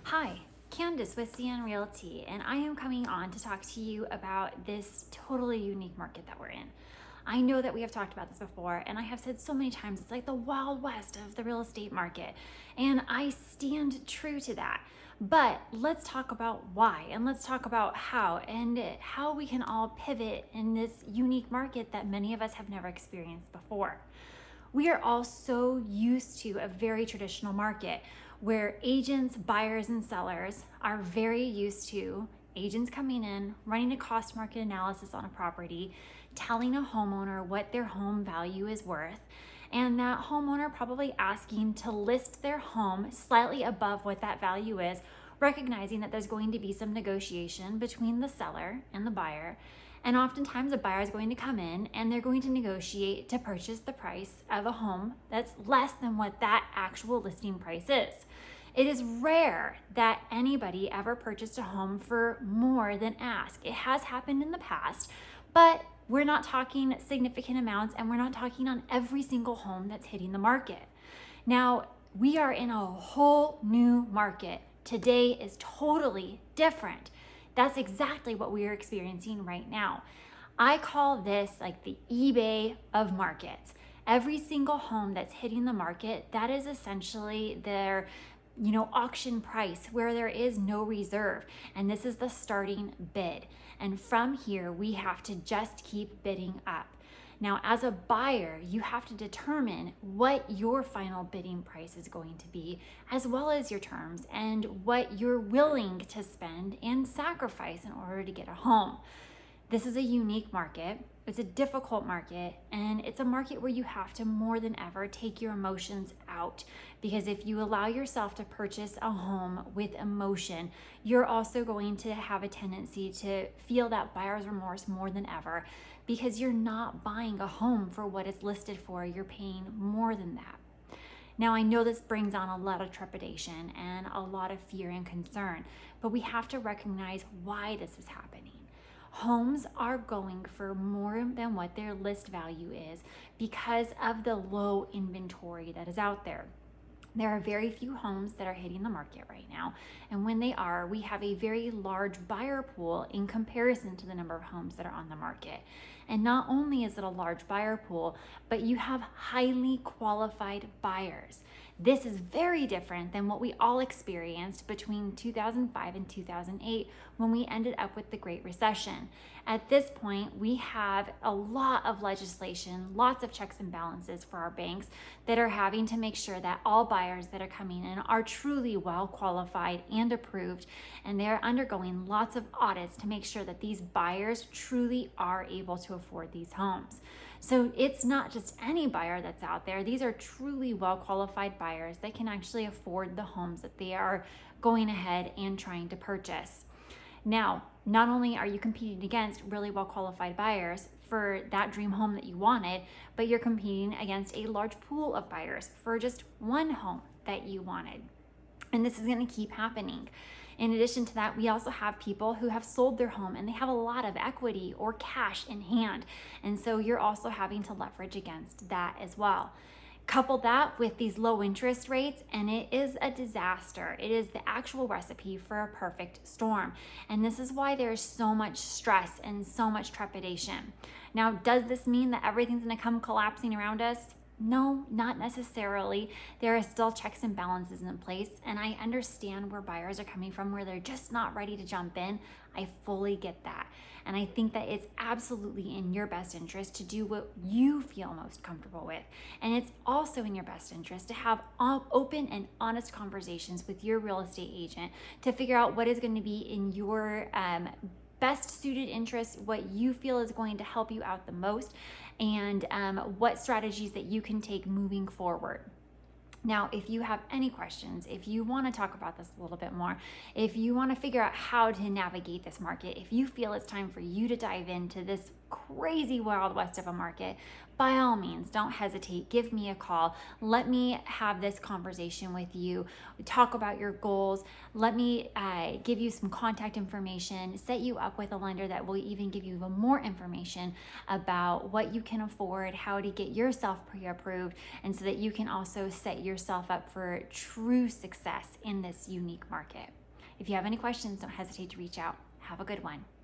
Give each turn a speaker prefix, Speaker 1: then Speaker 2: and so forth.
Speaker 1: Hi, Candace with CN Realty, and I am coming on to talk to you about this totally unique market that we're in. I know that we have talked about this before, and I have said so many times it's like the wild west of the real estate market, and I stand true to that. But let's talk about why, and let's talk about how we can all pivot in this unique market that many of us have never experienced before. We are all so used to a very traditional market where agents, buyers, and sellers are very used to agents coming in, running a cost market analysis on a property, telling a homeowner what their home value is worth, and that homeowner probably asking to list their home slightly above what that value is, recognizing that there's going to be some negotiation between the seller and the buyer. And oftentimes a buyer is going to come in and they're going to negotiate to purchase the price of a home that's less than what that actual listing price is. It is rare that anybody ever purchased a home for more than ask. It has happened in the past, but we're not talking significant amounts, and we're not talking on every single home that's hitting the market. Now, we are in a whole new market. Today is totally different. That's exactly what we are experiencing right now. I call this like the eBay of markets. Every single home that's hitting the market, that is essentially their auction price where there is no reserve. And this is the starting bid. And from here, we have to just keep bidding up. Now, as a buyer, you have to determine what your final bidding price is going to be, as well as your terms and what you're willing to spend and sacrifice in order to get a home. This is a unique market. It's a difficult market, and it's a market where you have to more than ever take your emotions out, because if you allow yourself to purchase a home with emotion, you're also going to have a tendency to feel that buyer's remorse more than ever, because you're not buying a home for what it's listed for. You're paying more than that. Now, I know this brings on a lot of trepidation and a lot of fear and concern, but we have to recognize why this is happening. Homes are going for more than what their list value is because of the low inventory that is out there. There are very few homes that are hitting the market right now. And when they are, we have a very large buyer pool in comparison to the number of homes that are on the market. And not only is it a large buyer pool, but you have highly qualified buyers. This is very different than what we all experienced between 2005 and 2008 when we ended up with the Great Recession. At this point, we have a lot of legislation, lots of checks and balances for our banks that are having to make sure that all buyers that are coming in are truly well qualified and approved, and they're undergoing lots of audits to make sure that these buyers truly are able to afford these homes. So it's not just any buyer that's out there. These are truly well qualified buyers that can actually afford the homes that they are going ahead and trying to purchase. Now, not only are you competing against really well qualified buyers for that dream home that you wanted, but you're competing against a large pool of buyers for just one home that you wanted. And this is going to keep happening. In addition to that, we also have people who have sold their home and they have a lot of equity or cash in hand. And so you're also having to leverage against that as well. Couple that with these low interest rates, and it is a disaster. It is the actual recipe for a perfect storm. And this is why there is so much stress and so much trepidation. Now, does this mean that everything's going to come collapsing around us? No, not necessarily. There are still checks and balances in place, and I understand where buyers are coming from, where they're just not ready to jump in. I fully get that. And I think that it's absolutely in your best interest to do what you feel most comfortable with. And it's also in your best interest to have open and honest conversations with your real estate agent to figure out what is going to be in your best suited interests, what you feel is going to help you out the most, and what strategies that you can take moving forward. Now, if you have any questions, if you want to talk about this a little bit more, if you want to figure out how to navigate this market, if you feel it's time for you to dive into this crazy wild west of a market, by all means, don't hesitate. Give me a call. Let me have this conversation with you. Talk about your goals. Let me give you some contact information, set you up with a lender that will even give you even more information about what you can afford, how to get yourself pre-approved, and so that you can also set yourself up for true success in this unique market. If you have any questions, don't hesitate to reach out. Have a good one.